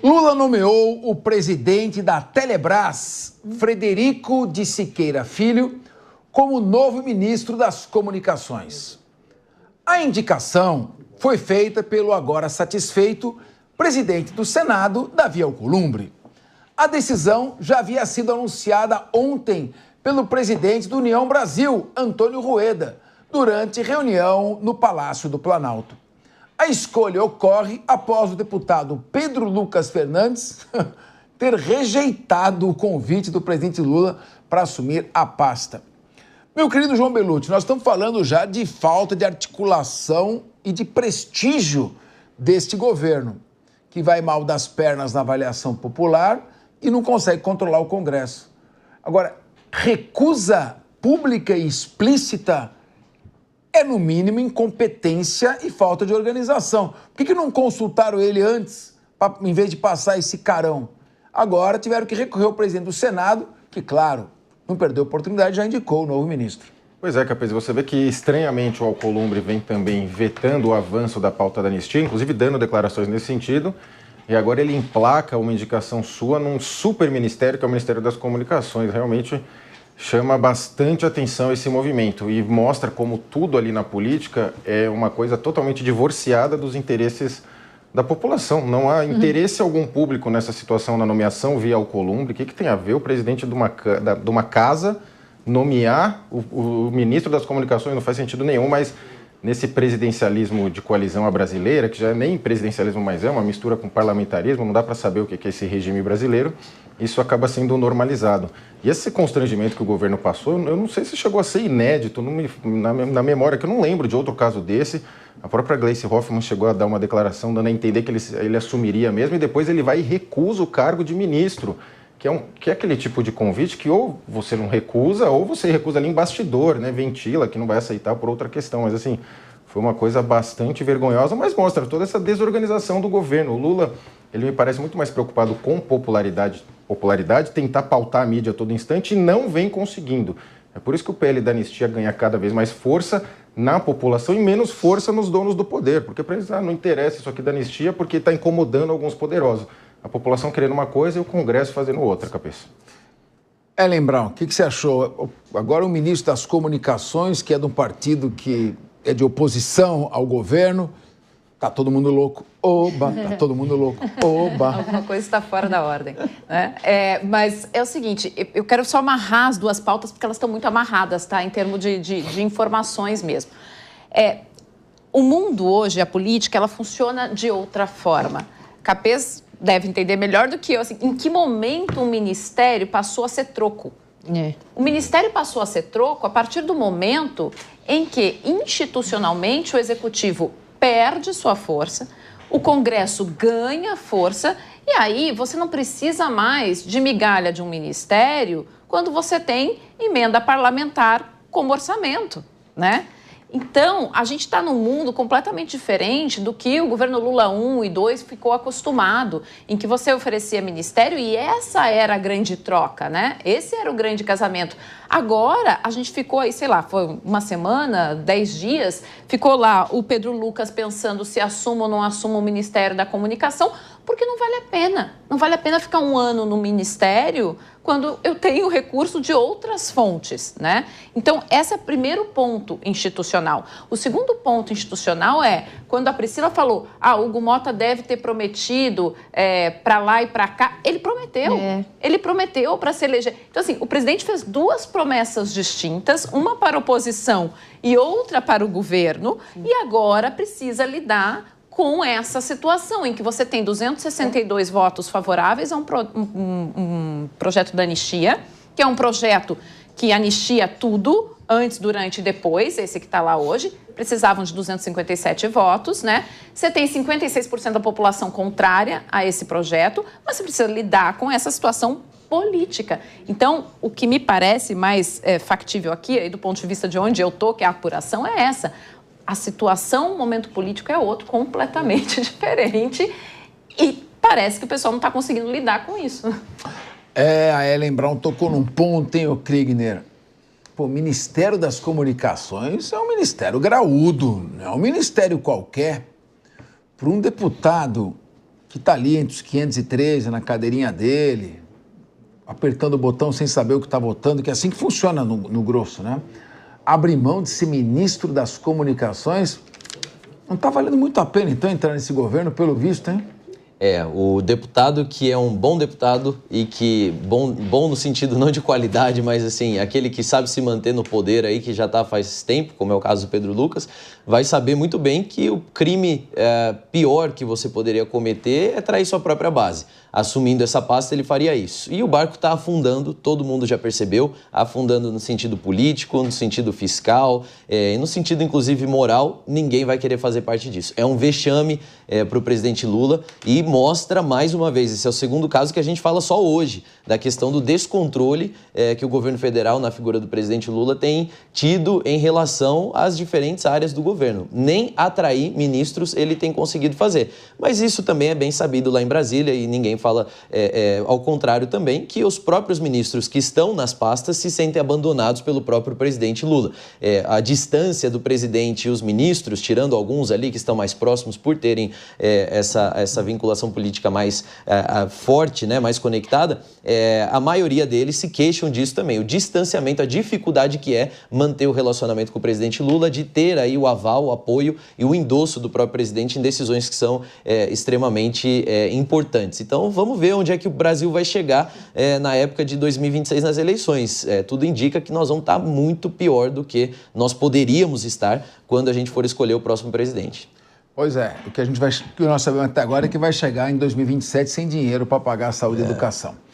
Lula nomeou o presidente da Telebrás, Frederico de Siqueira Filho, como novo ministro das Comunicações. A indicação foi feita pelo agora satisfeito presidente do Senado, Davi Alcolumbre. A decisão já havia sido anunciada ontem pelo presidente do União Brasil, Antônio Rueda, durante reunião no Palácio do Planalto. A escolha ocorre após o deputado Pedro Lucas Fernandes ter rejeitado o convite do presidente Lula para assumir a pasta. Meu querido João Belucci, nós estamos falando já de falta de articulação e de prestígio deste governo, que vai mal das pernas na avaliação popular e não consegue controlar o Congresso. Agora, recusa pública e explícita é, no mínimo, incompetência e falta de organização. Por que não consultaram ele antes, em vez de passar esse carão? Agora tiveram que recorrer ao presidente do Senado, que, claro, não perdeu a oportunidade, já indicou o novo ministro. Pois é, Capês, você vê que, estranhamente, o Alcolumbre vem também vetando o avanço da pauta da anistia, inclusive dando declarações nesse sentido, e agora ele emplaca uma indicação sua num super ministério, que é o Ministério das Comunicações. Realmente chama bastante atenção esse movimento e mostra como tudo ali na política é uma coisa totalmente divorciada dos interesses da população. Não há interesse algum público nessa situação na nomeação via Alcolumbre. O que tem a ver o presidente de uma casa nomear o ministro das Comunicações? Não faz sentido nenhum, mas nesse presidencialismo de coalizão à brasileira, que já nem presidencialismo mais é, uma mistura com parlamentarismo, não dá para saber o que é esse regime brasileiro, isso acaba sendo normalizado. E esse constrangimento que o governo passou, eu não sei se chegou a ser inédito, na memória, que eu não lembro de outro caso desse. A própria Gleice Hoffmann chegou a dar uma declaração dando a entender que ele assumiria mesmo, e depois ele vai e recusa o cargo de ministro, que é aquele tipo de convite que ou você não recusa, ou você recusa ali em bastidor, né? Ventila, que não vai aceitar por outra questão. Mas assim, foi uma coisa bastante vergonhosa, mas mostra toda essa desorganização do governo. O Lula, ele me parece muito mais preocupado com popularidade, tentar pautar a mídia a todo instante, e não vem conseguindo. É por isso que o PL da anistia ganha cada vez mais força na população e menos força nos donos do poder, porque para eles não interessa isso aqui da anistia porque está incomodando alguns poderosos. A população querendo uma coisa e o Congresso fazendo outra, Cabeça. Ellen Brown, o que você achou? Agora o ministro das Comunicações, que é de um partido que é de oposição ao governo, tá todo mundo louco, oba, tá todo mundo louco, oba. Alguma coisa está fora da ordem, né? Mas é o seguinte, eu quero só amarrar as duas pautas, porque elas estão muito amarradas, tá? Em termos de informações mesmo. O mundo hoje, a política, ela funciona de outra forma. Capês deve entender melhor do que eu, assim, em que momento o ministério passou a ser troco. O ministério passou a ser troco a partir do momento em que, institucionalmente, o executivo perde sua força, o Congresso ganha força, e aí você não precisa mais de migalha de um ministério quando você tem emenda parlamentar como orçamento, né? Então, a gente está num mundo completamente diferente do que o governo Lula 1 e 2 ficou acostumado, em que você oferecia ministério e essa era a grande troca, né? Esse era o grande casamento. Agora, a gente ficou aí, sei lá, foi uma semana, 10 dias, ficou lá o Pedro Lucas pensando se assumo ou não assumo o Ministério da Comunicação, porque não vale a pena. Não vale a pena ficar um ano no ministério quando eu tenho recurso de outras fontes, né? Então, esse é o primeiro ponto institucional. O segundo ponto institucional é quando a Priscila falou, Hugo Mota deve ter prometido para lá e para cá. Ele prometeu. Ele prometeu para se eleger. Então, assim, o presidente fez duas promessas distintas, uma para a oposição e outra para o governo, e agora precisa lidar com essa situação em que você tem 262 votos favoráveis a um projeto da anistia, que é um projeto que anistia tudo, antes, durante e depois, esse que está lá hoje, precisavam de 257 votos, né? Você tem 56% da população contrária a esse projeto, mas você precisa lidar com essa situação política. Então, o que me parece mais factível aqui, aí, do ponto de vista de onde eu estou, que a apuração é essa. A situação, o momento político é outro, completamente diferente, e parece que o pessoal não está conseguindo lidar com isso. A Ellen Brown tocou num ponto, hein, ô Kriegner? Pô, o Ministério das Comunicações é um ministério graúdo, não é um ministério qualquer. Para um deputado que está ali entre os 513, na cadeirinha dele, apertando o botão sem saber o que está votando, que é assim que funciona no grosso, né? Abrir mão de ser ministro das comunicações, não está valendo muito a pena, então, entrar nesse governo, pelo visto, hein? O deputado que é um bom deputado e que, bom no sentido não de qualidade, mas assim, aquele que sabe se manter no poder aí, que já está faz tempo, como é o caso do Pedro Lucas, vai saber muito bem que o crime pior que você poderia cometer é trair sua própria base. Assumindo essa pasta, ele faria isso. E o barco está afundando, todo mundo já percebeu, afundando no sentido político, no sentido fiscal, e no sentido, inclusive, moral, ninguém vai querer fazer parte disso. É um vexame para o presidente Lula e mostra, mais uma vez, esse é o segundo caso que a gente fala só hoje, da questão do descontrole que o governo federal, na figura do presidente Lula, tem tido em relação às diferentes áreas do governo. Nem atrair ministros ele tem conseguido fazer. Mas isso também é bem sabido lá em Brasília e ninguém fala, ao contrário também, que os próprios ministros que estão nas pastas se sentem abandonados pelo próprio presidente Lula. A distância do presidente e os ministros, tirando alguns ali que estão mais próximos por terem essa vinculação política mais forte, né, mais conectada, a maioria deles se queixam disso também. O distanciamento, a dificuldade que é manter o relacionamento com o presidente Lula, de ter aí o aval, o apoio e o endosso do próprio presidente em decisões que são extremamente importantes. Então, vamos ver onde é que o Brasil vai chegar na época de 2026 nas eleições. Tudo indica que nós vamos estar muito pior do que nós poderíamos estar quando a gente for escolher o próximo presidente. Pois é, o que nós sabemos até agora é que vai chegar em 2027 sem dinheiro para pagar a saúde e educação.